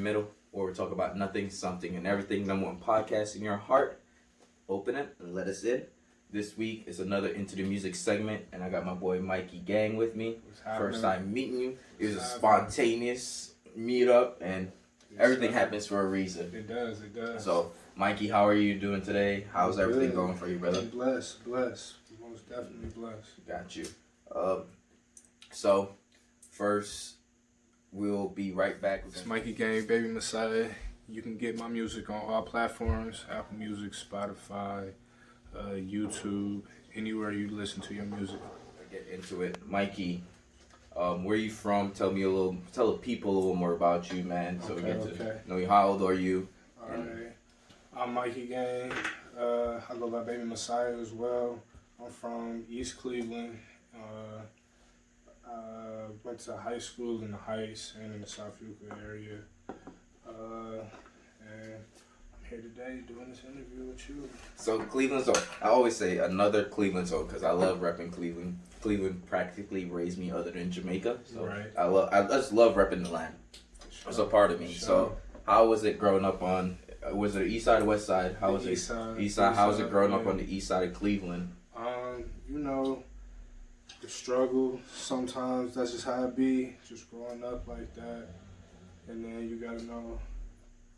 middle, where we talk about nothing, something, and everything. Number one podcast in your heart. Open it and let us in. This week is another Into the Music segment, and I got my boy MikeyGang with me. First time meeting you. It was a spontaneous meetup, and everything happens for a reason. It does. So, Mikey, how are you doing today? How's everything going for you, brother? I'm blessed. Most definitely blessed. Got you. So, first, we'll be right back. It's MikeyGang, Baby Messiah. You can get my music on all platforms: Apple Music, Spotify, YouTube, anywhere you listen to your music. Get into it, Mikey. Where you from? Tell the people a little more about you, man. So we get to know you. How old are you? Alright, I'm MikeyGang. I go by Baby Messiah as well. I'm from East Cleveland. Went to high school in the Heights and in the South Euclid area. And I'm here today doing this interview with you. So Cleveland zone. I always say another Cleveland zone because I love repping Cleveland. Cleveland practically raised me other than Jamaica. So right. I just love repping the land. It's a part of me. Sure. So how was it growing up on? Was it east side or west side? How was it? East side. How was it growing up on the east side of Cleveland? The struggle, sometimes that's just how it be, just growing up like that. And then you gotta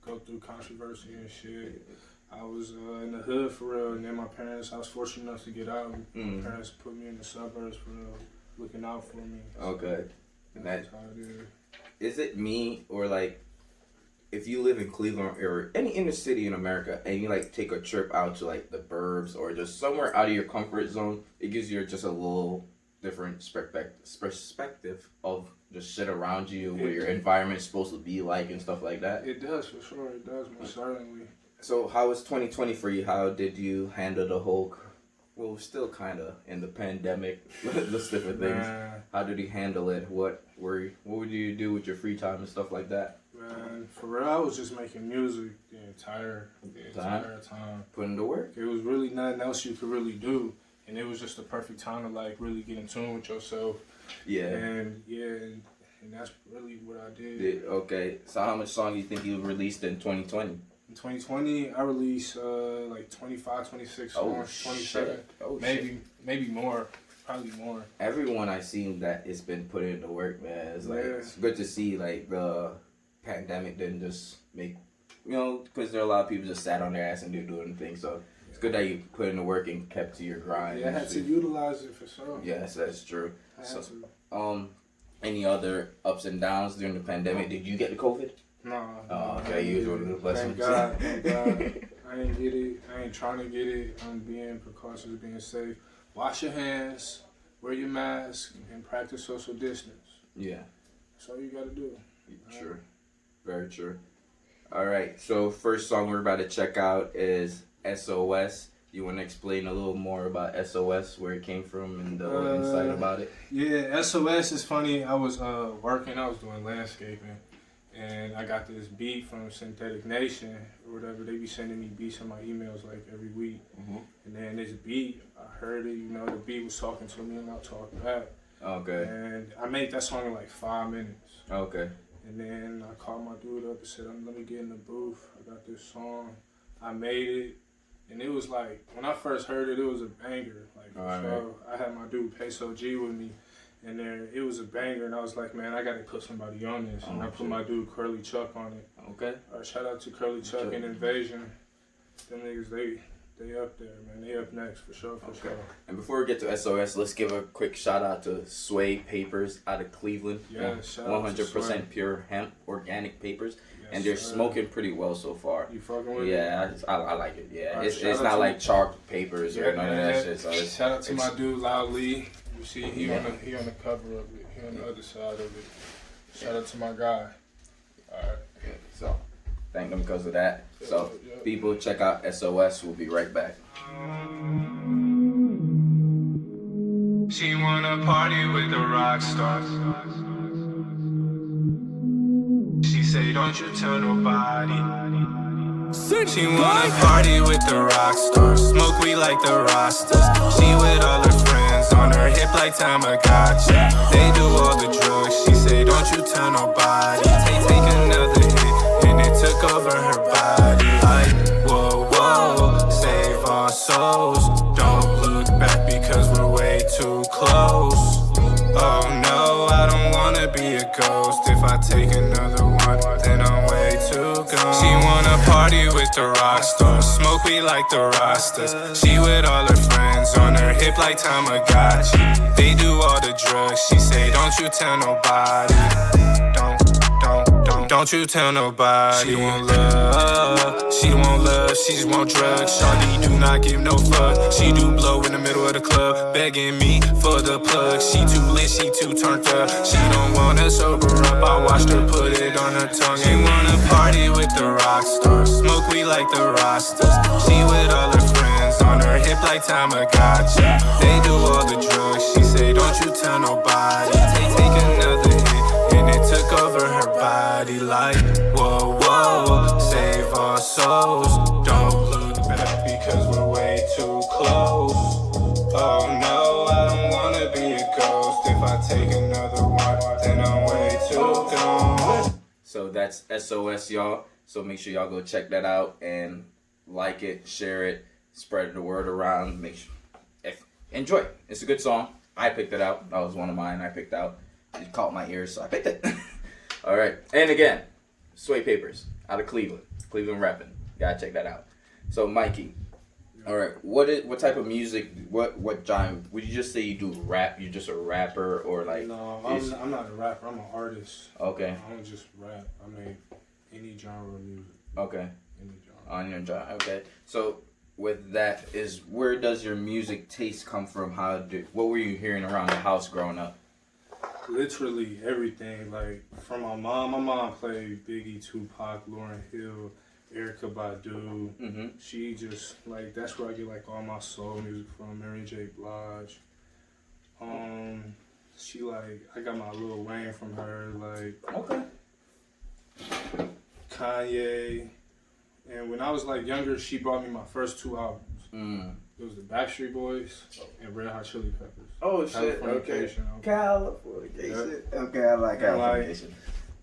go through controversy and shit. I was in the hood for real, and then I was fortunate enough to get out. My parents put me in the suburbs for real, looking out for me. Okay. That's how it is. Is it me, or like, if you live in Cleveland or any inner city in America and you like take a trip out to like the burbs or just somewhere out of your comfort zone, it gives you just a little different perspective of just shit around you, what your environment's supposed to be like and stuff like that. It does, for sure. It does, most certainly. So how was 2020 for you? How did you handle the whole, well, still kind of in the pandemic, those different things. How did you handle it? What would you do with your free time and stuff like that? Man, for real, I was just making music the entire time. Putting to work? There was really nothing else you could really do. And it was just the perfect time to like really get in tune with yourself. Yeah. And that's really what I did. Okay. So how much song do you think you released in 2020? In 2020, I released like 25, 26 songs, 27. Maybe more. Probably more. Everyone I've seen that has been putting into work, man. It's like it's good to see like the pandemic didn't just make, because there are a lot of people just sat on their ass and didn't do anything. So it's good that you put in the work and kept to your grind. Yeah, I had to utilize it for sure. Yes, that's true. I had to. Any other ups and downs during the pandemic? Did you get the COVID? No. Oh, okay, you was one of the blessings. Thank God. I ain't get it. I ain't trying to get it. I'm being precautious, being safe. Wash your hands, wear your mask, and practice social distance. Yeah. That's all you gotta do. True. Very true. All right, so first song we're about to check out is SOS. You want to explain a little more about SOS, where it came from, and the insight about it? Yeah, SOS is funny. I was working, I was doing landscaping, and I got this beat from Synthetic Nation or whatever. They be sending me beats in my emails like every week. And then this beat, I heard it, the beat was talking to me and I talked back. Okay. And I made that song in like 5 minutes. Okay. And then I called my dude up and said, let me get in the booth. I got this song. I made it. And it was like, when I first heard it, it was a banger. Like, so I had my dude Peso G with me. And then it was a banger. And I was like, man, I got to put somebody on this. And I put my dude Curly Chuck on it. Okay. Shout out to Curly Chuck and Invasion. Them niggas, they up there, man. They up next, for sure, for sure. And before we get to SOS, let's give a quick shout out to Sway Papers out of Cleveland. Yeah, 100% pure hemp, organic papers. Yes, and they're smoking pretty well so far. You fucking with it? Yeah, I like it. Yeah, right, it's not like chalk papers or none of that shit. So shout out to my dude Loud Lee. You see, he on the cover of it. He on the other side of it. Shout out to my guy. All right. Yeah, so thank them because of that. So people, check out SOS. We'll be right back. She wanna party with the rock stars. She say, don't you tell nobody. She wanna party with the rock stars. Smoke weed like the Rastas. She with all her friends on her hip like Tamagotchi. They do all the drugs. She say, don't you tell nobody. Take another hit. party with the rock stars. Smoke weed like the Rastas. She with all her friends on her hip like Tamagotchi. They do all the drugs. She say, don't you tell nobody. Don't you tell nobody. She won't love, she won't love, she just want drugs. Shawty do not give no fuck. She do blow in the middle of the club, begging me for the plug. She too lit, she too turned up. She don't wanna sober up. I watched her put it on her tongue. She wanna party with the rock stars. Smoke weed like the Rastas. She with all her friends on her hip like Tamagotchi. They do all the drugs. She say, don't you tell nobody. Take another hit, and it took over her body like, whoa, whoa, save our souls. Don't look back because we're way too close. Oh no, I don't wanna be a ghost. If I take another one, then I'm way too gone. So that's SOS, y'all. So make sure y'all go check that out and like it, share it, spread the word around. Make sure, enjoy it. It's a good song. I picked it out. That was one of mine I picked out. It caught my ears, so I picked it. All right. And again, Sway Papers out of Cleveland. Cleveland rapping. Gotta check that out. So Mikey, all right. What type of music? What genre? Would you just say you do rap? You're just a rapper, or like? No, I'm not a rapper. I'm an artist. Okay. I don't just rap. I make any genre of music. Okay. Any genre. On your genre. Okay. So with that, where does your music taste come from? What were you hearing around the house growing up? Literally everything. Like from my mom. My mom played Biggie, Tupac, Lauryn Hill, Erykah Badu. Mm-hmm. She just like that's where I get like all my soul music from. Mary J. Blige. She like I got my Lil Wayne from her. Like Okay. Kanye. And when I was like younger, she brought me my first 2 albums. Mm. It was the Backstreet Boys and Red Hot Chili Peppers. Oh shit! Okay. Californication. Okay, I like Californication.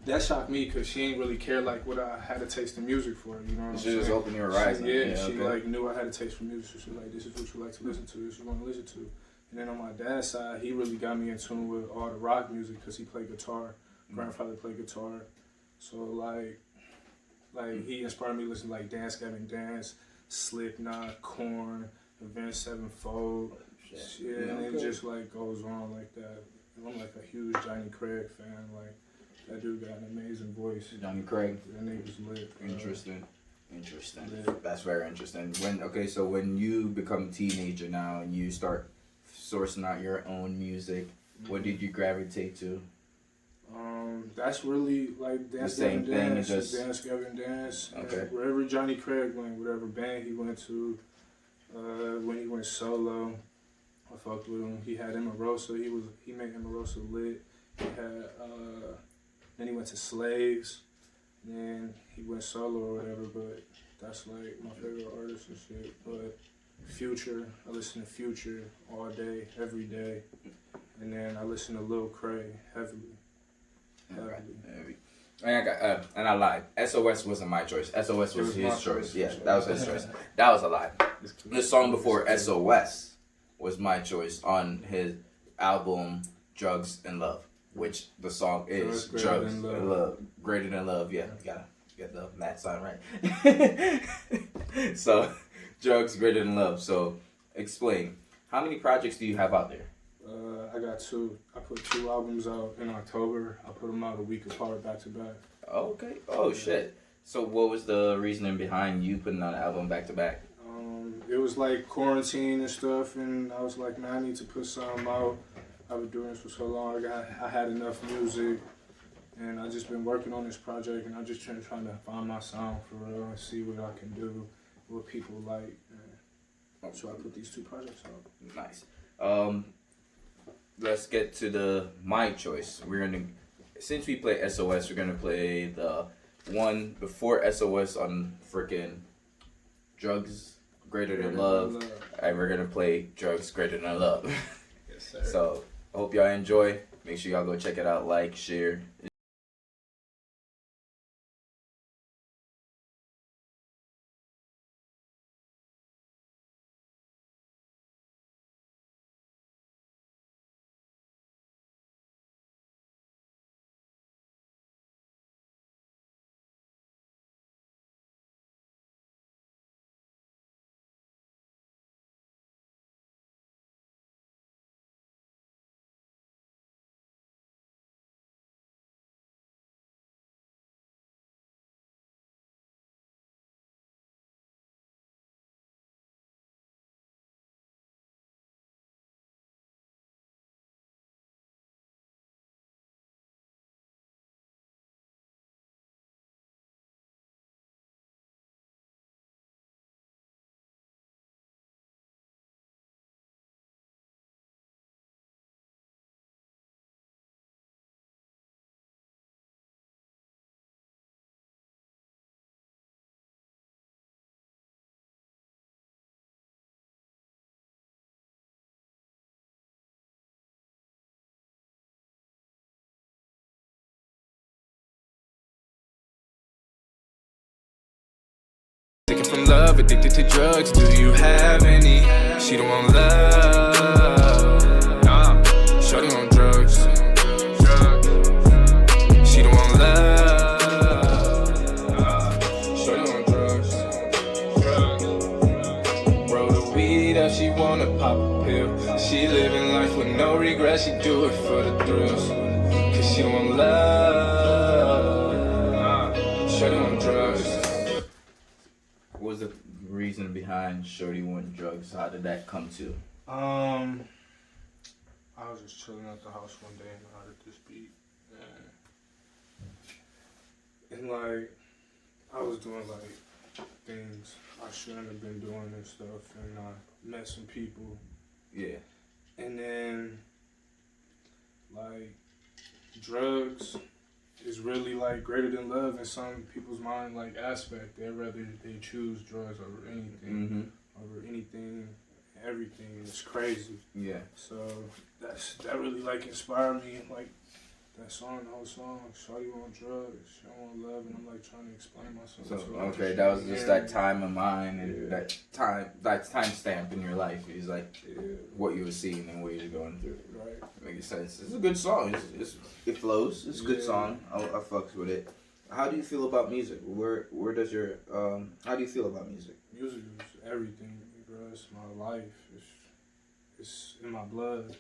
That shocked me because she ain't really care like what I had a taste in music for. You know what I'm saying? She just opened your horizon. She like knew I had a taste for music. So she was like, this is what you like to listen to. This is what you want to listen to. And then on my dad's side, he really got me in tune with all the rock music because he played guitar. Grandfather played guitar. So like he inspired me to listen to like Dance Gavin Dance, Slipknot, Korn, Avenged Sevenfold. Yeah, and it just like goes on like that. And I'm like a huge Johnny Craig fan. Like that dude got an amazing voice. Johnny Craig. That nigga was lit. Interesting. Yeah. That's very interesting. So when you become a teenager now and you start sourcing out your own music, what did you gravitate to? That's really like Dance Gavin Dance. Dance Gavin Dance. Okay. Wherever Johnny Craig went, whatever band he went to, when he went solo, I fucked with him. He had Emarosa. He made Emarosa lit. He had then he went to Slaves. Then he went solo or whatever. But that's like my favorite artist and shit. But Future, I listen to Future all day, every day. And then I listen to Lil Craig heavily. And I lied. SOS wasn't my choice. SOS was his choice. Yeah, choice. that was his choice. That was a lie. The song before SOS was my choice on his album Drugs and Love, which the song is Drugs and Love. Greater Than Love. Yeah, you gotta get the math sign right. So, Drugs, Greater Than Love. So, explain. How many projects do you have out there? I got 2. I put 2 albums out in October. I put them out a week apart, back to back. Okay. Oh shit. So what was the reasoning behind you putting out an album back to back? It was like quarantine and stuff, and I was like, man, I need to put something out. I've been doing this for so long. I had enough music, and I just been working on this project, and I'm just trying to find my sound for real and see what I can do, what people like. So I put these 2 projects out. Nice. Let's get to my choice. Since we play SOS, we're gonna play the one before SOS on freaking Drugs Greater Than Love, and we're gonna play Drugs Greater Than Love. Yes, sir. So I hope y'all enjoy. Make sure y'all go check it out, like, share. love, addicted to drugs. Do you have any? She don't want love. Nah, shorty on drugs. She don't want love. Shorty on drugs. Bro, the weed up, she wanna pop a pill. She living life with no regrets. She do it for the thrills. Cause she don't want love. Shorty on drugs. What was the reason behind Shorty want drugs? How did that come to? I was just chilling at the house one day and I heard this beat. And like, I was doing like things I shouldn't have been doing and stuff, and I met some people. Yeah. And then, like, drugs is really like greater than love in some people's mind, like aspect. They choose drugs over anything, everything. It's crazy. Yeah. So that really like inspired me, like that song, the whole song. Shawty want drugs, she don't want love, and I'm like trying to explain myself. So to okay, that was just that time of mine and that time stamp in your life. It's like what you were seeing and what you were going through. Right. Makes sense. It's a good song. It flows. It's a good song. I fucks with it. How do you feel about music? Where does your how do you feel about music? Music is everything, bro. It's my life. It's in my blood.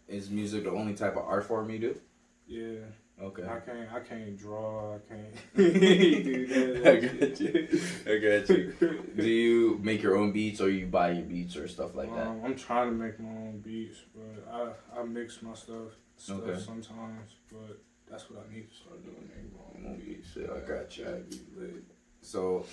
Is music the only type of art form you do? Yeah. Okay. I can't draw. I can't do that. I got you. Do you make your own beats or you buy your beats or stuff like that? I'm trying to make my own beats, but I mix my stuff sometimes. But that's what I need to start doing. Make my own beats. I got you. So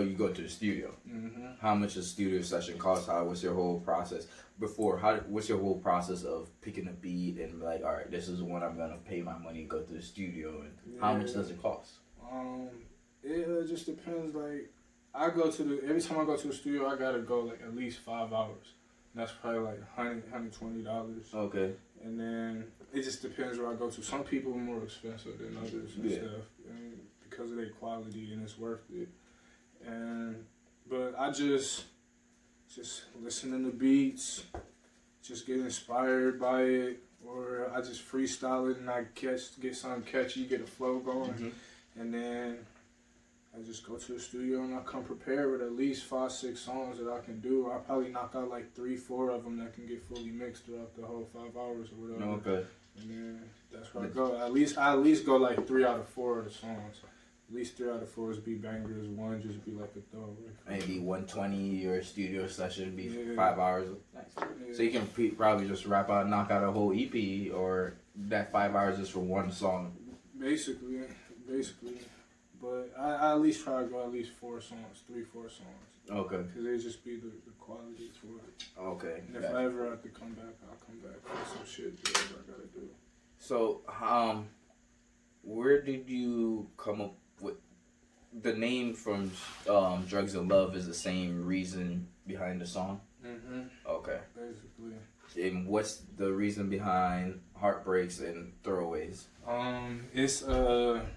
you go to the studio. Mm-hmm. How much a studio session cost? What's your whole process? What's your whole process of picking a beat and like, all right, this is when I'm gonna pay my money, go to the studio, and how much does it cost? It just depends. Like, every time I go to the studio, I gotta go like at least 5 hours. And that's probably like $120. Okay. And then it just depends where I go to. Some people are more expensive than others and stuff, and because of their quality, and it's worth it. But I just listening to beats, just get inspired by it, or I just freestyle it and I get something catchy, get a flow going, and then I just go to the studio and I come prepared with at least 5-6 songs that I can do. I'll probably knock out like 3-4 of them that can get fully mixed throughout the whole 5 hours or whatever. Okay. And then that's where I go. I at least go like 3 out of 4 of the songs. At least 3 out of 4 be bangers. 1 just be like a throwaway. Maybe 120 your studio session be 5 hours. Nice. Yeah. So you can probably just knock out a whole EP, or that 5 hours is for one song. Basically. But I at least try to go at least 4 songs, 3-4 songs. Okay. Because they just be the quality for it. Okay. And if I ever have to come back, I'll come back for some shit, whatever I gotta do. So, where did you come up with the name from Drugs and Love is the same reason behind the song? Mm-hmm. Okay. Basically. And what's the reason behind Heartbreaks and Throwaways? It's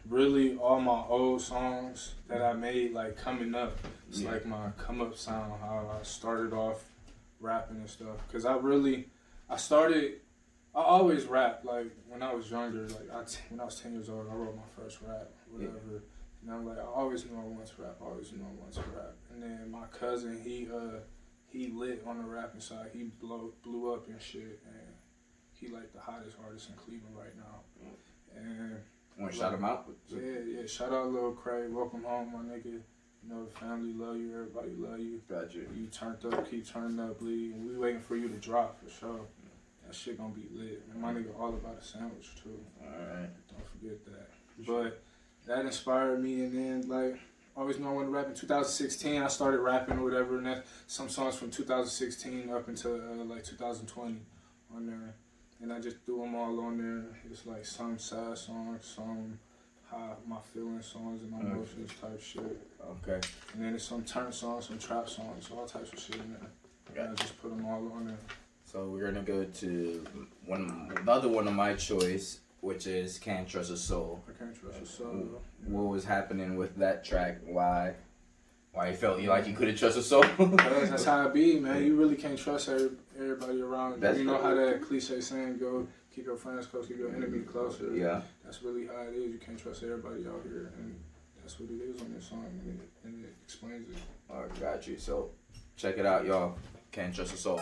really all my old songs that I made like coming up. It's like my come up sound, how I started off rapping and stuff. Cause I always rapped like when I was younger. Like when I was 10 years old, I wrote my first rap, whatever. Yeah. And I'm like, I always knew I wanted to rap. And then my cousin, he lit on the rapping side. He blew up and shit, and he like the hottest artist in Cleveland right now. And want to shout him out? Yeah. Shout out Lil Craig. Welcome home, my nigga. You know, the family love you. Everybody love you. Got you. You turned up. Keep turning up, Lee. We waiting for you to drop for sure. That shit gonna be lit. And my nigga all about a sandwich too. Alright. Don't forget that. But that inspired me, and then like I always knew I wanted to rap. In 2016, I started rapping or whatever, and that's some songs from 2016 up until like 2020 on there. And I just threw them all on there. It's like some sad songs, some my feelings songs and emotions type shit. Okay. And then there's some turn songs, some trap songs, all types of shit in there. And I just put them all on there. So we're gonna go to another one of my choice, which is Can't Trust a Soul. I Can't Trust a Soul. What was happening with that track? Why? Why you felt like you couldn't trust a soul? Because that's how it be, man. You really can't trust everybody around. You know how that cliche saying go, keep your friends close, keep your enemy closer. Yeah. That's really how it is. You can't trust everybody out here, and that's what it is on this song, and it explains it. Alright, got you. So, check it out, y'all. Can't trust a soul.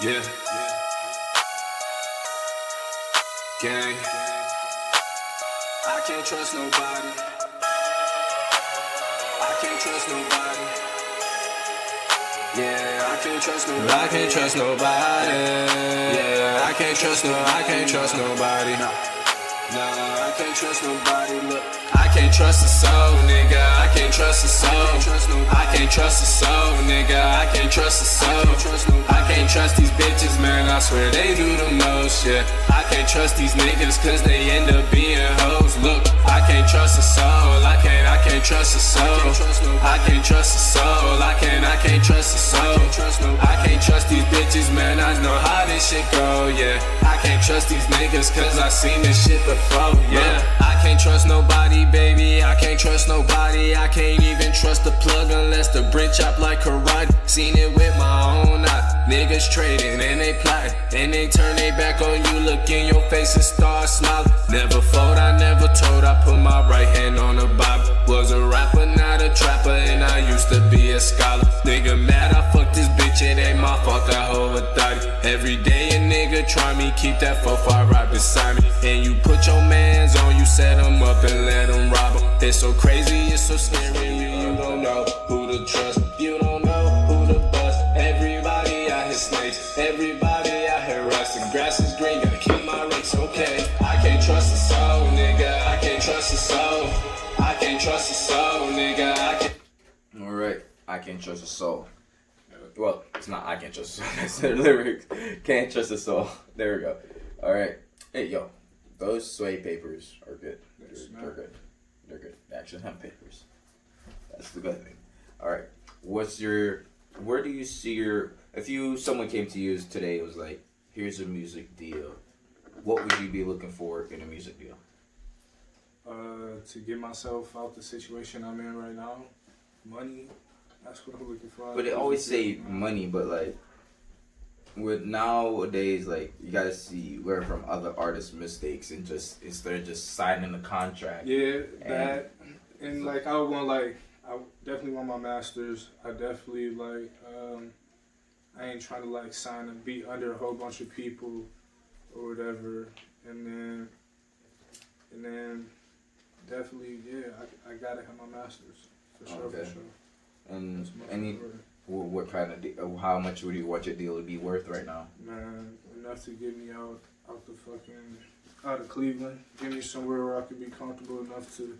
Yeah. Gang. I can't trust nobody. I can't trust nobody. Yeah, I can't trust nobody. I can't trust nobody. Yeah, I can't trust nobody. Nah, I can't trust nobody. Look, I can't trust a soul, nigga. I can't trust a soul. I can't trust a soul, nigga. I can't trust a soul. I can't trust these bitches, man. I swear they do the most, yeah. I can't trust these niggas cause they end up being hoes. Look, I can't trust a soul. I can't trust a soul. I can't trust a soul. I can't trust a soul. I can't trust these bitches, man. I know how this shit go, yeah. I can't trust these niggas cause I seen this shit before, yeah. I can't trust nobody, baby. I can't trust nobody. I can't even trust the plug unless the brick chop like karate. Seen it with my own eye. Niggas trading and they plotting, and they turn their back on you. Look in your face and start smiling. Never fold, I never told. I put my right hand on the Bible. Was a rapper, not a trapper, and I used to be a scholar. Nigga mad, I fucked this bitch, it ain't my fault, that hoe a thotty. Every day a nigga try me, keep that 4-5 right beside me. And you put your mans on, you set them up and let them rob them. It's so crazy, it's so scary, you don't know who to trust. You don't know who to bust. Everybody out here snakes, everybody out here rusting. Grass is green, gotta keep my rates, okay. I can't trust a soul, nigga. I can't trust a soul. I can't trust a soul, nigga. I can't. Alright, I can't trust a soul. Well, it's not I can't trust a soul. That's the lyrics. Can't trust a soul. There we go. Alright. Hey, yo. Those suede papers are good. They're good. They're good. Action hemp papers. That's the good thing. Alright. Where do you see if someone came to you today and was like, here's a music deal, what would you be looking for in a music deal? To get myself out the situation I'm in right now, money. That's what I'm looking for. But they always say money, but like with nowadays, like you gotta learn from other artists' mistakes and just instead of just signing the contract. Yeah, that and like I definitely want my masters. I definitely I ain't trying to sign and be under a whole bunch of people or whatever, and then definitely I gotta have my masters for sure. Okay. For sure. And what kind of how much would you want your deal to be worth right now? Man, enough to get me out of Cleveland, get me somewhere where I could be comfortable enough to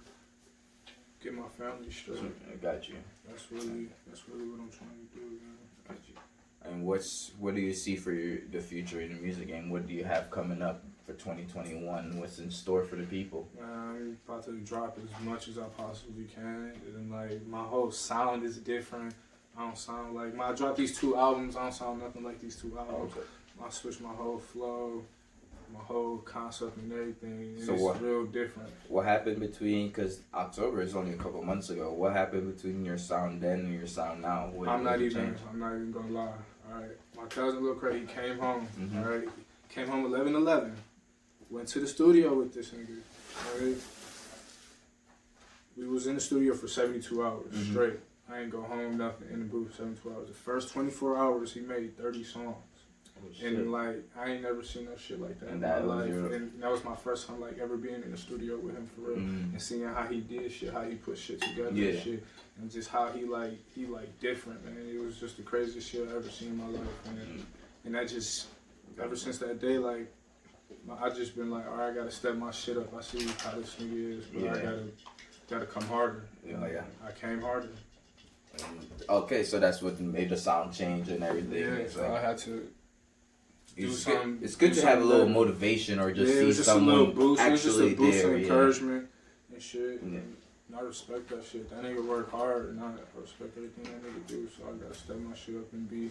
get my family straight. I got you. That's really what I'm trying to do, man. Got you. And what do you see for the future in the music game? What do you have coming up for 2021? What's in store for the people? I'm about to drop as much as I possibly can, and my whole sound is different. I don't sound like I dropped these 2 albums. I don't sound nothing like these 2 albums. Okay. I switched my whole flow, my whole concept and everything. So it's real different. What happened because October is only a couple months ago. What happened between your sound then and your sound now? I'm not even gonna lie. All right, my cousin Lil Craig, he came home. Mm-hmm. All right, came home 11/11. Went to the studio with this nigga. All right, we was in the studio for 72 hours straight. I ain't go home, nothing, in the booth 72 hours. The first 24 hours, he made 30 songs. Oh, and I ain't never seen no shit like that in my life. And that was my first time ever being in the studio with him for real. And seeing how he did shit, how he put shit together and shit. And just how he different, man. It was just the craziest shit I ever seen in my life, man. And that just, ever since that day, I just been all right, I gotta step my shit up. I see how this nigga is, but I gotta come harder. I came harder. Okay, so that's what made the sound change and everything. Yeah, so I had to do something. It's good to have a little motivation or just see someone a little boost. actually it was just a boost there. Of encouragement and shit. Yeah. And I respect that shit. That nigga work hard, and I respect everything that nigga do. So I gotta step my shit up and be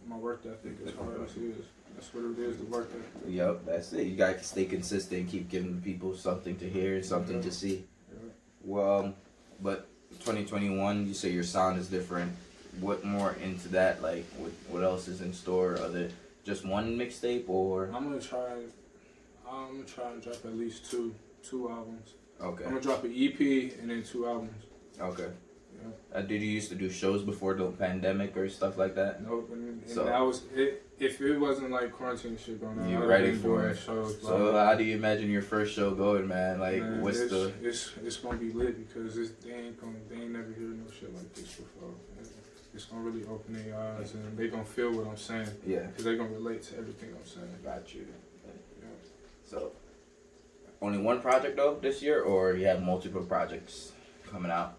my work ethic as hard as it is. That's what it is, the work ethic. Yep, that's it. You gotta stay consistent, keep giving people something to hear, something to see. Yeah. Well, but 2021, you say your sound is different. What more into that? Like, what else is in store? Other just one mixtape or? I'm gonna try and drop at least two albums. Okay. I'm gonna drop an EP and then 2 albums. Okay. Yeah. Did you used to do shows before the pandemic or stuff like that? Nope. And So- that was it. If it wasn't like quarantine shit going on, You I'd ready been for doing it? shows. So how do you imagine your first show going, man? Like, Man, what's it's gonna be lit because they ain't never heard no shit like this before. And it's gonna really open their eyes and they gonna feel what I'm saying Yeah, because they gonna relate to everything I'm saying. got you. Yeah. So, only one project though this year, or you have multiple projects coming out?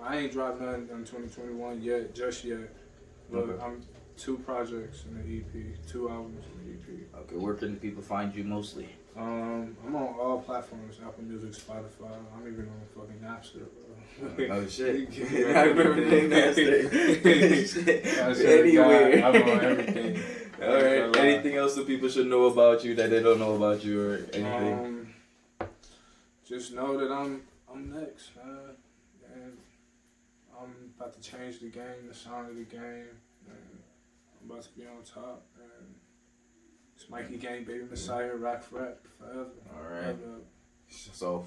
I ain't dropped nothing in 2021 yet, just yet. But Okay. I'm 2 projects in the EP, 2 albums in the EP. Okay, where can people find you mostly? I'm on all platforms: Apple Music, Spotify. I'm even on fucking Napster, bro. Oh shit! Yeah. I remember the name I swear to Anyway, God, I'm on everything. All right. Anything else that people should know about you that they don't know about you, or anything? Just know that I'm next, man, and I'm about to change the game, the sound of the game, and I'm about to be on top. And it's MikeyGang, Baby Messiah, Rock Rap forever. All right. Forever. So,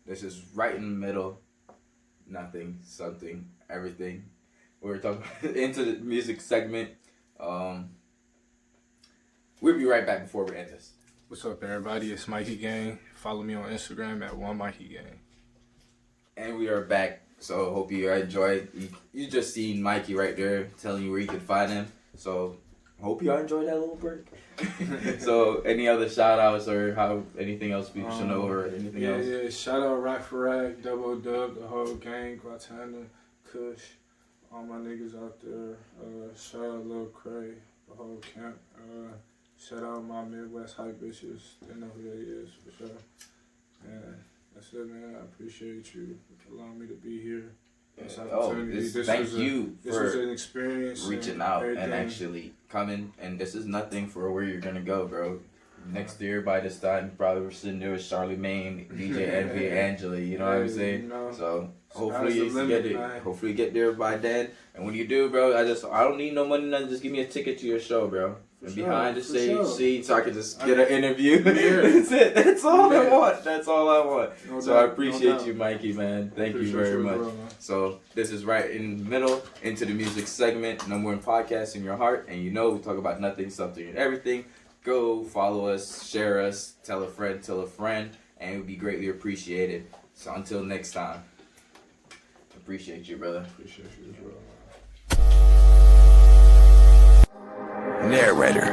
this is right in the middle. Nothing, something, everything. We're talking into the music segment. We'll be right back before we end this. What's up, everybody? It's MikeyGang. Follow me on Instagram at @1MikeyGang. And we are back. So hope you enjoyed. You just seen Mikey right there telling you where you can find him. So hope you enjoyed that little break. So any other shout outs or anything else people should know or anything else? Yeah. Shout out Rock for Rack, Double Dub, the whole gang, Guatana, Kush, all my niggas out there. Shout out Lil Cray, the whole camp. Shout out my Midwest hype bitches. They know who they is for sure. And that's it, man. I appreciate you allowing me to be here. This opportunity. Thank you This was for an experience. reaching and out everything. and actually coming. And this is nothing for where you're gonna go, bro. Next year, by this time, probably we're sitting there with Charlemagne, DJ Envy, Angela. You know what I'm saying? You know, So hopefully sky's the you limit, get it. man. Hopefully you get there by then. And when you do, bro, I don't need no money, nothing. Just give me a ticket to your show, bro. For And sure, behind the for stage sure. seat, so I can just get an interview. Yeah. That's it. That's all I Yeah. want. That's all I want. No So doubt, I no appreciate doubt. you, Mikey, man. Thank you Appreciate very as much. well, man. So this is right in the middle into the music segment. #1 podcast in your heart, and you know we talk about nothing, something, and everything. Go follow us, share us, tell a friend, and it would be greatly appreciated. So until next time, appreciate you, brother. Appreciate you as well. Narrator.